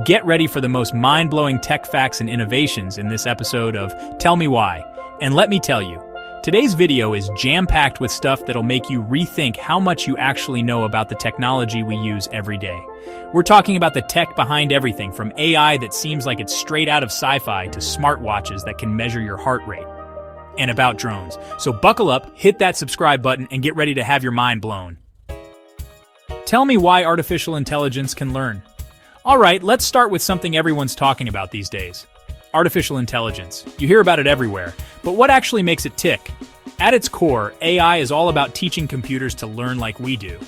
Get ready for the most mind-blowing tech facts and innovations in this episode of Tell Me Why. And let me tell you, today's video is jam-packed with stuff that'll make you rethink how much you actually know about the technology we use every day. We're talking about the tech behind everything from AI that seems like it's straight out of sci-fi to smartwatches that can measure your heart rate. And about drones. So buckle up, hit that subscribe button, and get ready to have your mind blown. Tell me why artificial intelligence can learn. All right, let's start with something everyone's talking about these days. Artificial intelligence. You hear about it everywhere, but what actually makes it tick? At its core, AI is all about teaching computers to learn like we do.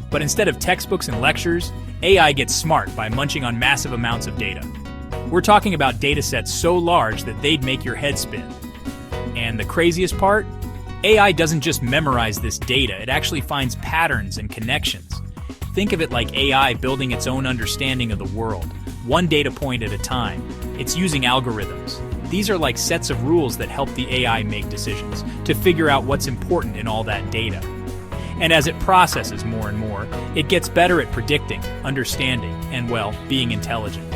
But instead of textbooks and lectures, AI gets smart by munching on massive amounts of data. We're talking about data sets so large that they'd make your head spin. And the craziest part? AI doesn't just memorize this data, it actually finds patterns and connections. Think of it like AI building its own understanding of the world, one data point at a time. It's using algorithms. These are like sets of rules that help the AI make decisions, to figure out what's important in all that data. And as it processes more and more, it gets better at predicting, understanding, and, well, being intelligent.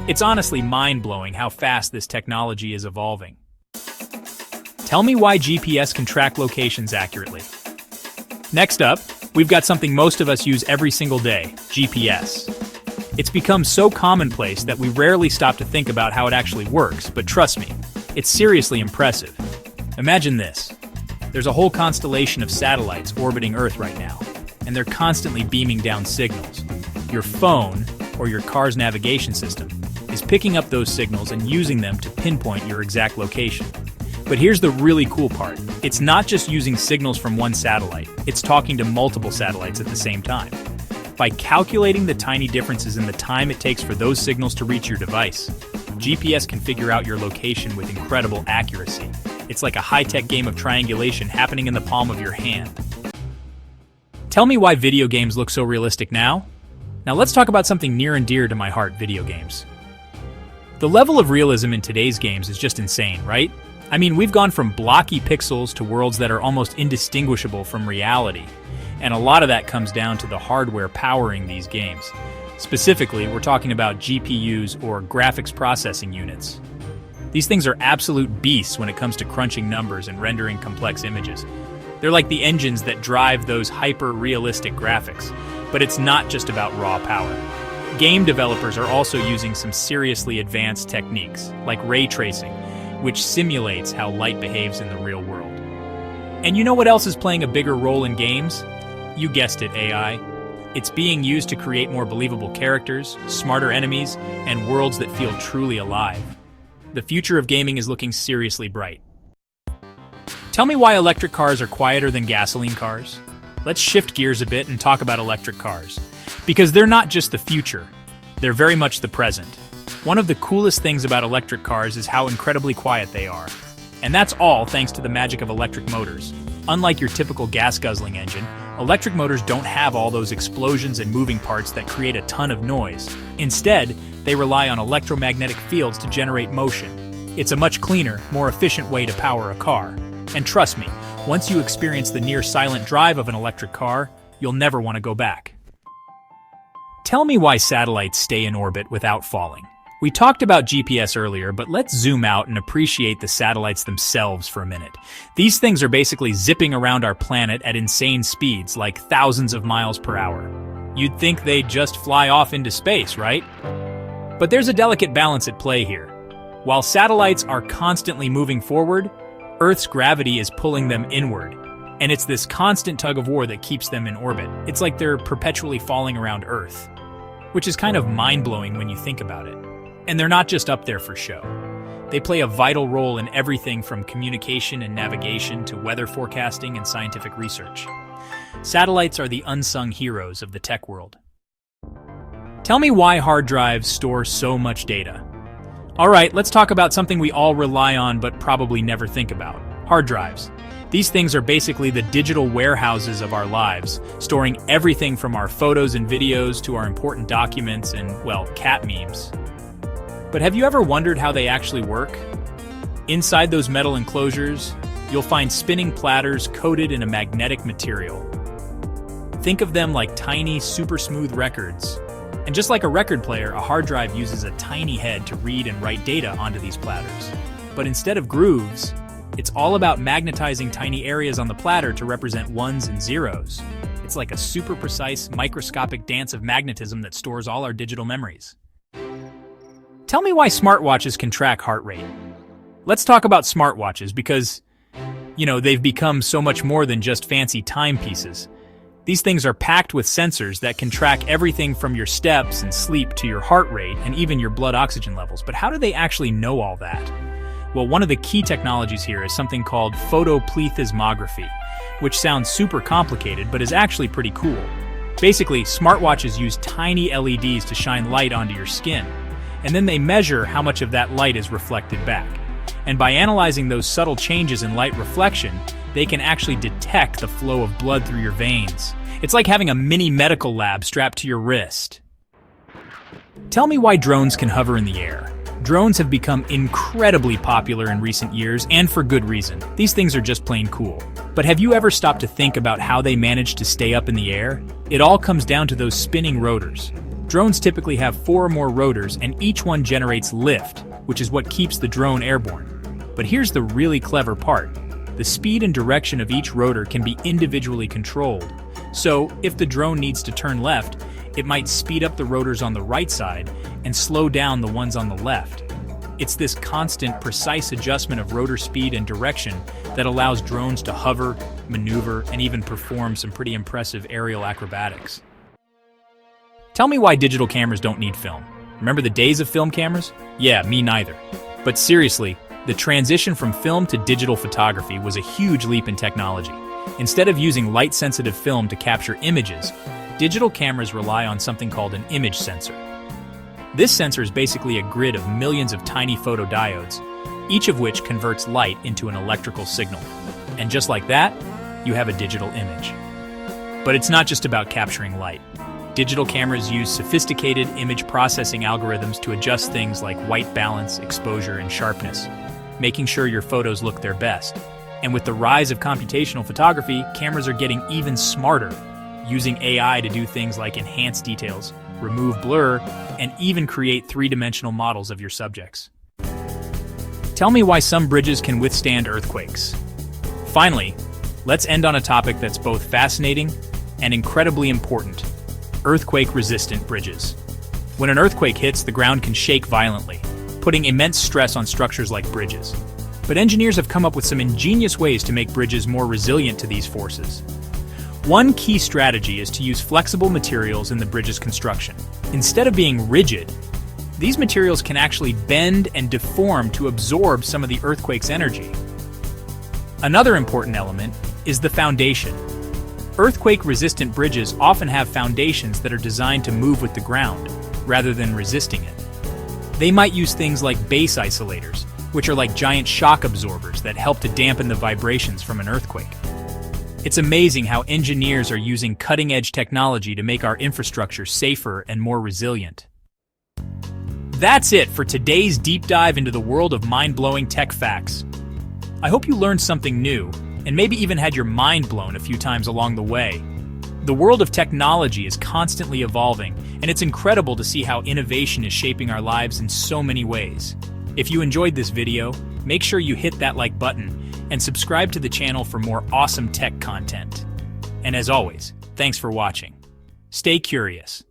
It's honestly mind-blowing how fast this technology is evolving. Tell me why GPS can track locations accurately. Next up, we've got something most of us use every single day, GPS. It's become so commonplace that we rarely stop to think about how it actually works, but trust me, it's seriously impressive. Imagine this. There's a whole constellation of satellites orbiting Earth right now, and they're constantly beaming down signals. Your phone, or your car's navigation system, is picking up those signals and using them to pinpoint your exact location. But here's the really cool part. It's not just using signals from one satellite, it's talking to multiple satellites at the same time. By calculating the tiny differences in the time it takes for those signals to reach your device, GPS can figure out your location with incredible accuracy. It's like a high-tech game of triangulation happening in the palm of your hand. Tell me why video games look so realistic now? Now let's talk about something near and dear to my heart, video games. The level of realism in today's games is just insane, right? I mean, we've gone from blocky pixels to worlds that are almost indistinguishable from reality. And a lot of that comes down to the hardware powering these games. Specifically, we're talking about GPUs, or graphics processing units. These things are absolute beasts when it comes to crunching numbers and rendering complex images. They're like the engines that drive those hyper-realistic graphics. But it's not just about raw power. Game developers are also using some seriously advanced techniques, like ray tracing, which simulates how light behaves in the real world. And you know what else is playing a bigger role in games? You guessed it, AI. It's being used to create more believable characters, smarter enemies, and worlds that feel truly alive. The future of gaming is looking seriously bright. Tell me why electric cars are quieter than gasoline cars. Let's shift gears a bit and talk about electric cars. Because they're not just the future, they're very much the present. One of the coolest things about electric cars is how incredibly quiet they are. And that's all thanks to the magic of electric motors. Unlike your typical gas-guzzling engine, electric motors don't have all those explosions and moving parts that create a ton of noise. Instead, they rely on electromagnetic fields to generate motion. It's a much cleaner, more efficient way to power a car. And trust me, once you experience the near-silent drive of an electric car, you'll never want to go back. Tell me why satellites stay in orbit without falling. We talked about GPS earlier, but let's zoom out and appreciate the satellites themselves for a minute. These things are basically zipping around our planet at insane speeds, like thousands of miles per hour. You'd think they'd just fly off into space, right? But there's a delicate balance at play here. While satellites are constantly moving forward, Earth's gravity is pulling them inward. And it's this constant tug-of-war that keeps them in orbit. It's like they're perpetually falling around Earth, which is kind of mind-blowing when you think about it. And they're not just up there for show. They play a vital role in everything from communication and navigation to weather forecasting and scientific research. Satellites are the unsung heroes of the tech world. Tell me why hard drives store so much data. All right, let's talk about something we all rely on but probably never think about: hard drives. These things are basically the digital warehouses of our lives, storing everything from our photos and videos to our important documents and, well, cat memes. But have you ever wondered how they actually work? Inside those metal enclosures, you'll find spinning platters coated in a magnetic material. Think of them like tiny, super smooth records. And just like a record player, a hard drive uses a tiny head to read and write data onto these platters. But instead of grooves, it's all about magnetizing tiny areas on the platter to represent ones and zeros. It's like a super precise, microscopic dance of magnetism that stores all our digital memories. Tell me why smartwatches can track heart rate. Let's talk about smartwatches because, they've become so much more than just fancy timepieces. These things are packed with sensors that can track everything from your steps and sleep to your heart rate and even your blood oxygen levels. But how do they actually know all that? Well, one of the key technologies here is something called photoplethysmography, which sounds super complicated but is actually pretty cool. Basically, smartwatches use tiny LEDs to shine light onto your skin, and then they measure how much of that light is reflected back. And by analyzing those subtle changes in light reflection, they can actually detect the flow of blood through your veins. It's like having a mini medical lab strapped to your wrist. Tell me why drones can hover in the air. Drones have become incredibly popular in recent years, and for good reason. These things are just plain cool. But have you ever stopped to think about how they manage to stay up in the air? It all comes down to those spinning rotors. Drones typically have 4 or more rotors, and each one generates lift, which is what keeps the drone airborne. But here's the really clever part. The speed and direction of each rotor can be individually controlled. So, if the drone needs to turn left, it might speed up the rotors on the right side and slow down the ones on the left. It's this constant, precise adjustment of rotor speed and direction that allows drones to hover, maneuver, and even perform some pretty impressive aerial acrobatics. Tell me why digital cameras don't need film. Remember the days of film cameras? Yeah, me neither. But seriously, the transition from film to digital photography was a huge leap in technology. Instead of using light-sensitive film to capture images, digital cameras rely on something called an image sensor. This sensor is basically a grid of millions of tiny photodiodes, each of which converts light into an electrical signal. And just like that, you have a digital image. But it's not just about capturing light. Digital cameras use sophisticated image processing algorithms to adjust things like white balance, exposure, and sharpness, making sure your photos look their best. And with the rise of computational photography, cameras are getting even smarter, using AI to do things like enhance details, remove blur, and even create 3-dimensional models of your subjects. Tell me why some bridges can withstand earthquakes. Finally, let's end on a topic that's both fascinating and incredibly important: earthquake-resistant bridges. When an earthquake hits, the ground can shake violently, putting immense stress on structures like bridges. But engineers have come up with some ingenious ways to make bridges more resilient to these forces. One key strategy is to use flexible materials in the bridge's construction. Instead of being rigid, these materials can actually bend and deform to absorb some of the earthquake's energy. Another important element is the foundation. Earthquake-resistant bridges often have foundations that are designed to move with the ground, rather than resisting it. They might use things like base isolators, which are like giant shock absorbers that help to dampen the vibrations from an earthquake. It's amazing how engineers are using cutting-edge technology to make our infrastructure safer and more resilient. That's it for today's deep dive into the world of mind-blowing tech facts. I hope you learned something new, and maybe even had your mind blown a few times along the way. The world of technology is constantly evolving, and it's incredible to see how innovation is shaping our lives in so many ways. If you enjoyed this video, make sure you hit that like button and subscribe to the channel for more awesome tech content. And as always, thanks for watching. Stay curious.